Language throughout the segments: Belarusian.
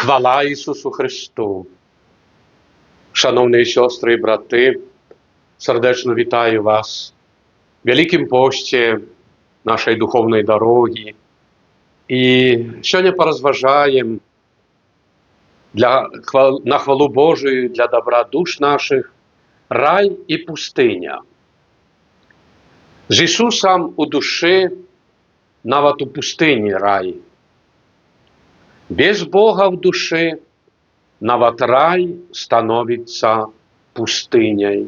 Хвала Ісусу Христу! Шановні сестри і брати, сердечно вітаю вас в Великім пості нашої духовної дороги. І сьогодні порозважаємо на хвалу Божию для добра душ наших рай і пустиня. З Ісусом у душі навіть у пустині рай. Без Бога в душі навіть рай становиться пустиней.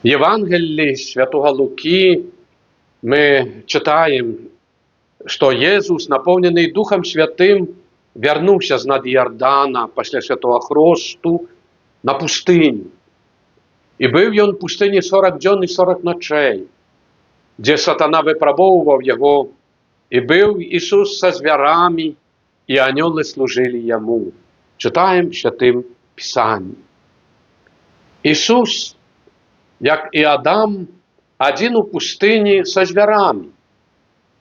В Євангелії Святого Луки ми читаємо, що Ісус, наповнений Духом Святим, вернувся з над Йордана після Святого Хресту на пустиню. І був він в пустині 40 днів і 40 ночей, де сатана випробовував його, і був Ісус со звірами, і ангели служили йому. Читаємо в Святим Писанні. Ісус, як і Адам, один у пустині со звірами.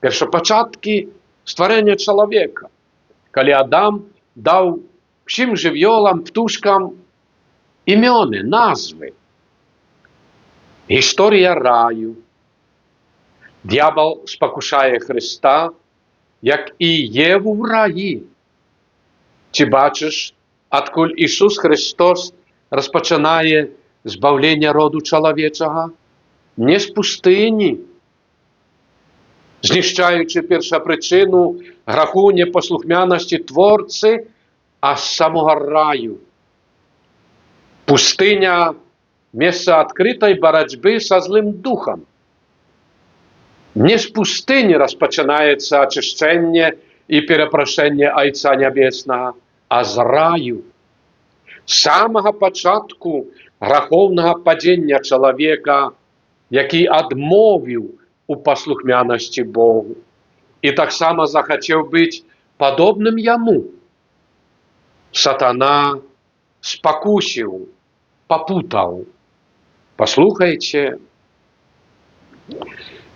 Першопочатки створення чоловіка, коли Адам дав всім живьолам, птушкам ім'я, назви. Історія раю. Дьявол спокушає Христа, як і Єву в раї. Чи бачиш, откуль Ісус Христос розпочинає збавлення роду чоловічого? Не з пустині, знищаючи першопричину граху непослухмяності Творці, а з самого раю. Пустиня – місце відкритої боротьби со злим духом. Не з пустині розпочинається очищення і перепрошення Отця Небесного, а з раю. З самого початку граховного падіння чоловіка, який відмовив у послухмяності Богу, і так само захотів бути подобним йому. Сатана спокусив, попутав. Послухайте.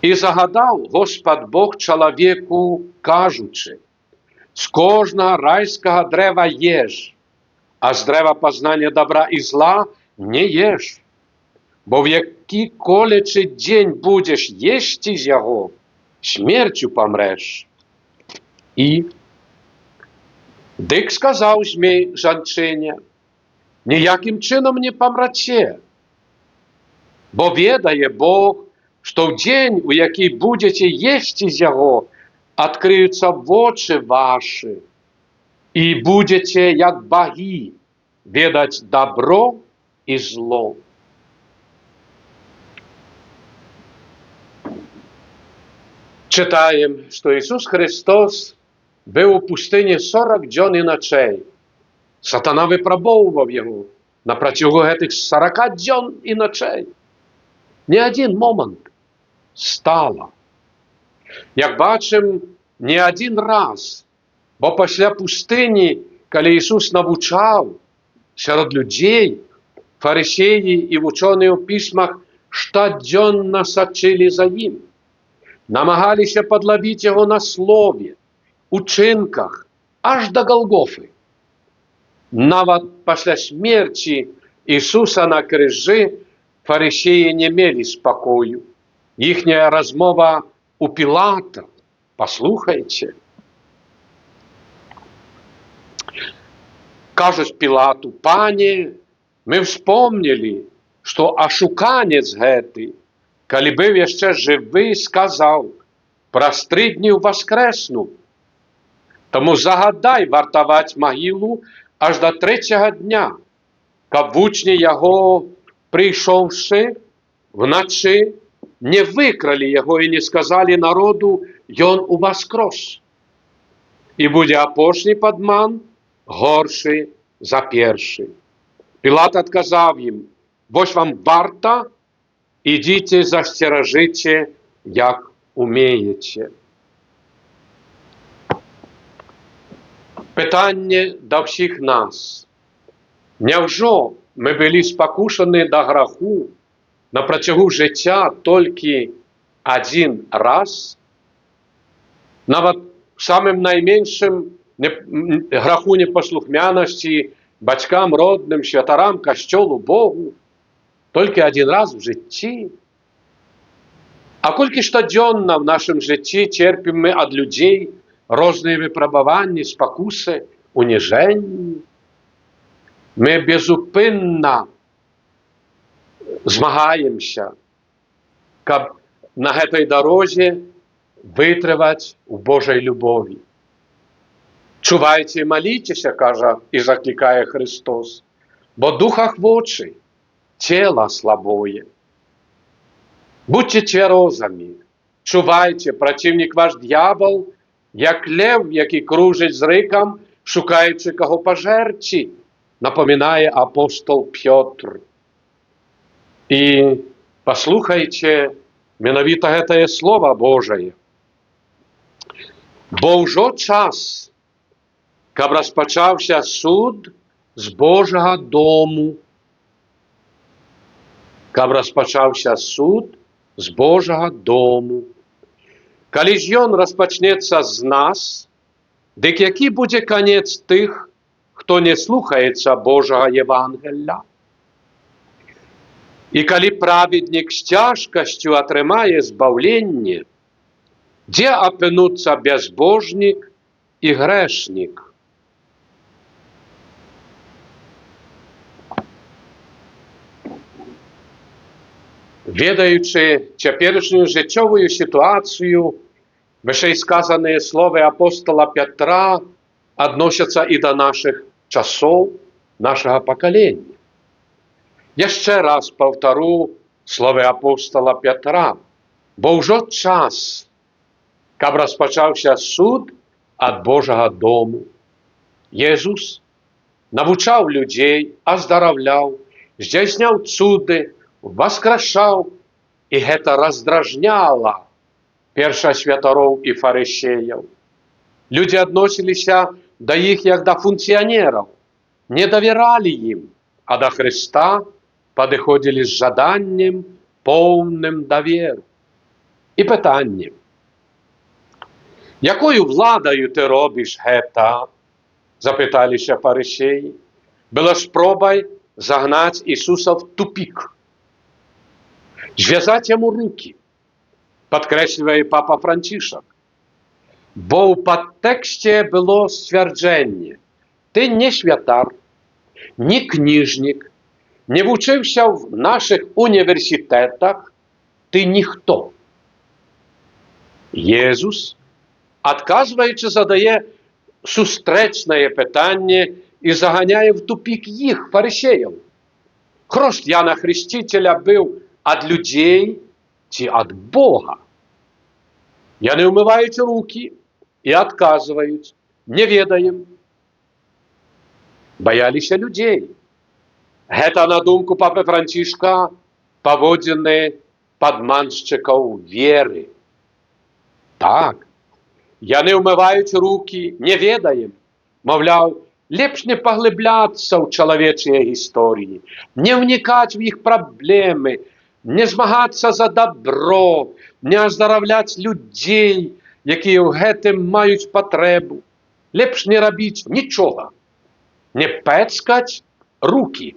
І загадав Господь Бог чоловіку, кажучи: з кожного райського дерева єж, а з дерева познання добра і зла не єж. Бо в який колючий день будеш їсти з його, смертю помреш. І дик сказав змій жінчині: ніяким чином не помрете, бо ведає Бог, що в день, у який будете їсти з його, відкриються очі ваші, і будете, як боги, ведать добро і зло. Читаємо, що Ісус Христос був у пустині 40 днів і ночей. Сатана випробовував його на протягу цих 40 днів і ночей. Не один момент стало. Як бачимо, не один раз. Бо після пустині, коли Ісус навчав серед людей, фарисеї і учені у письмах щоденно сочили за ним. Намагалися подловити його на слові, учинках, аж до Голгофи. Навіть після смерті Ісуса на крижі фарисеї не мали спокою. Їхня розмова у Пілата. Послухайте. Кажуть Пілату: пане, ми вспомнили, що ошуканець гетий, коли був ще живий, сказав: праз 3 дні воскресну. Тому загадай вартувати могилу аж до 3-го дня, щоб учні його, прийшовши вночі, не викрали його і не сказали народу: «Йон у воскрес». І буде опошній подман горший за перший. Пілат відказав їм: «Ось вам варта, ідіть застережите, як умієте». Питання до всіх нас. Невже ми були спокушені до граху на протягу життя тільки один раз? Навіть самим найменшим граху непослухмяності батькам родним, святарам, костьолу, Богу. Тільки один раз в житті. А колькі штодзённа в нашым жыцці церпім мы ад людзей розныя выпрабаванні, спакусы, уніжэнні. Мы безупынна змагаемся, каб на гэтай дарозе вытрываць у Божай любові. Чувайце і маліцеся, кажа і заклікае Христос, бо духа хвочы, цела слабое. Будьте цвярозамі, чувайце, праціўнік ваш д'ябал, як лев, які кружыць з рыкам, шукаючы каго пажэрці, напамінае апостол Пётр. І паслухайце менавіта гэтае Слова Божае. Бо ўжо час, каб распачаўся суд з Божага дому. Каб распачаўся суд з Божага дому. Калі ж ён распачнецца з нас, дык які будзе канец тых, хто не слухаецца Божага Євангелля? І калі праведнік з цяжкасцю атрымае збаўленне, дзе апынуцца бязбожнік і грэшнік? Ведаючы цяперашнюю жыццёвую сітуацыю, вышэйсказаныя словы апостола Пятра адносяцца і да нашых часоў, нашага пакалення. Яшчэ раз паўтару словы апостола Пятра, бо ўжо час, каб распачаўся суд ад Божага дому. Езус навучаў людзей, аздараўляў, здзяйсняў цуды, васкрашаў, і гэта раздражняла першасвятароў і фарысеяў. Людзі адносіліся да іх як да функцыянераў, не давяралі ім, а да Хрыста падыходзілі з жаданнем поўным даверу. І пытанне: якою владаю ты робіш гэта? Запыталіся фарысеі. Было спробай загнаць Ісуса в тупик. Звязаць яму рукі, падкрэслівае папа Францішак. Бо ў падтэксце было сцвярджэнне: ты не святар, не кніжнік, не вучыўся в наших універсітетах, ты ніхто. Езус, адказваючы, задае сустрэчнае пытанне і заганяе в тупик іх, фарысеяў. Хрост Яна Хрысціцеля быў ад людзей ці ад Бога? Яны ўмываюць рукі і адказваюць: не ведаем. Баяліся людзей. Гэта, на думку папы Францішка, паводзіны падманшчыкаў веры. Так, яны ўмываюць рукі, не ведаем. Маўляў, лепш не паглыбляцца ў чалавечыя гісторыі, не ўнікаць у іх праблемы, не змагацца за добро, не аздараўляць людзей, якія ў гэтым маюць патрэбу. Лепш не рабіць нічога, не пэцкаць рукі,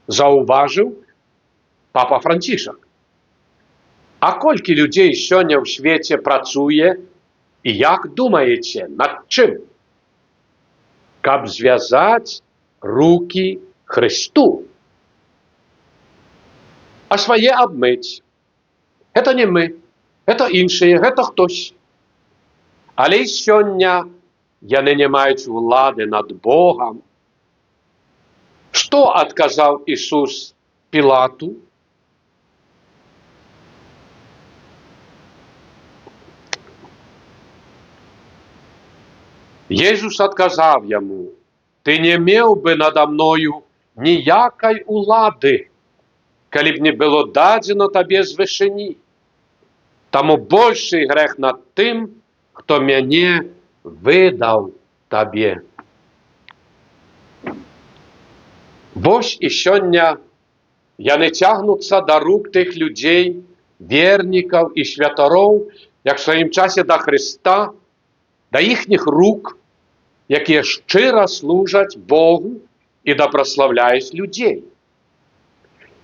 заўважыў папа Францішак. А колькі людзей сёння ў свеце працуе і як думаеце, над чым? Каб звязаць рукі Христу, а свае абмыць. Гэта не мы, гэта іншыя, гэта хтось. Але і сёння яны не маюць улады над Богам. Што адказаў Ісус Пілату? Езус адказаў яму: ты не меў бы надо мною ніякай улады, калі б не было дадзена табе з вышыні. Таму большы грэх над тым, хто мяне выдаў табе. Вось і сёння яны цягнуцца да рук тых людзей, вернікаў і святароў, як в сваім часе да Хрыста, да іхніх рук, якія шчыра служаць Богу і дабраслаўляюць людзей.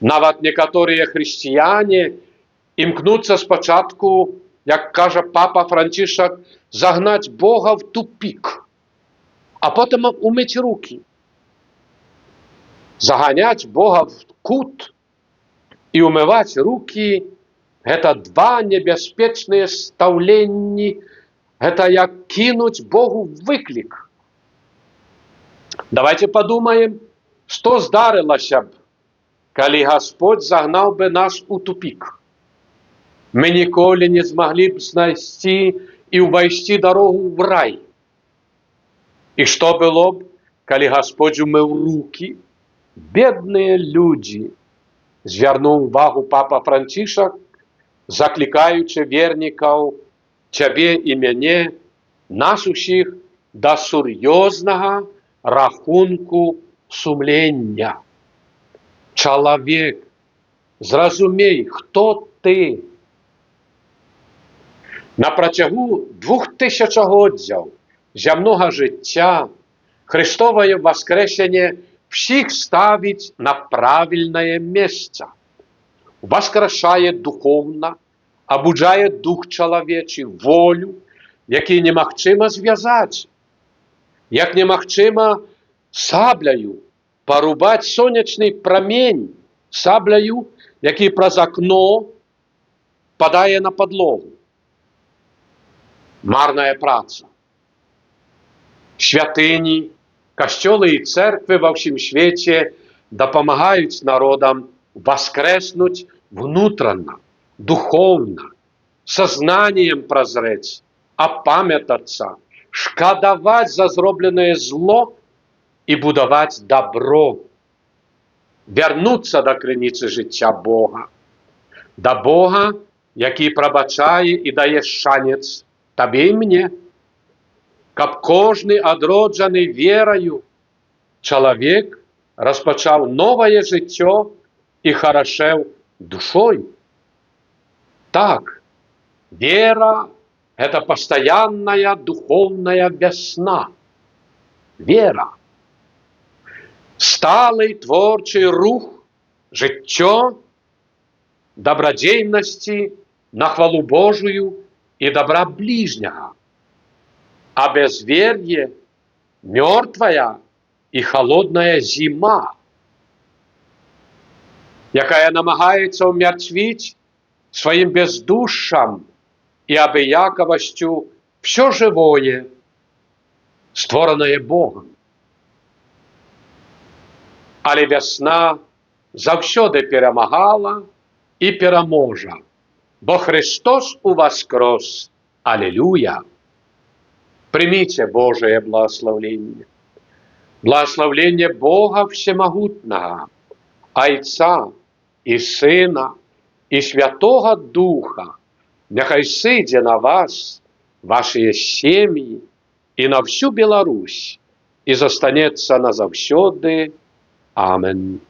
Нават некаторыя хрысціяне імкнуцца спачатку, як кажа папа Францішак, загнаць Бога в тупик, а потым умыць руки. Заганяць Бога в кут і умываць руки – гэта два небяспечныя стаўленні, гэта як кінуць Богу выклік. Давайте подумаем, што здарылася б, калі Господь загнаў бы нас у тупик. Мы ніколі не змаглі б знайсці і ўвайсці дарогу в рай. І што было б, калі Господь умыў руки? Бедныя людзі, звярнуў увагу папа Францішак, заклікаючы вернікаў, цябе і мяне, нас усіх да сур'ёзнага рахунку сумлення. Чалавек, зразумей, хто ты? На працягу 2000годдзяў зямнога жыцця Христовае воскресение всіх ставіць на правільнае месца. Воскрешае духовна, абуджае дух чалавечы, волю, які немагчыма звязаць, як немагчыма сабляю парубаць сонечны прамень, сабляю, які праз акно падае на падлогу. Марная праца. Святыні, касцёлы і церквы ва ўсім свеце дапамагаюць народам воскреснуть внутренно, духовно, сознанием прозреть, опамятаться, шкадаваць за зробленное зло и будовать добро, вернуться до крыніцы жыцця Бога, до Бога, які прабачае и дае шанец табе и мне, каб кожны адроджаны верою чалавек распачаў новое жыццё и хорошел душой. Так, вера – это постоянная духовная весна. Вера. Сталый творчий рух, жыццё, добродейности на хвалу Божию и добра ближнего. А безверие – мертвая и холодная зима, якая намагаецца умертвіць сваім бездушшам і абыякавасцю все живое, створанае Богом. Але вясна заўсёды перамагала і пераможа, бо Христос уваскрос. Аллилуйя! Примите Божие благословение. Благословение Бога Всемогутного, Отца и Сына, и Святого Духа, нехай сыдзе на вас, ваши семьи, и на всю Беларусь, и застанется назавсёды. Амен.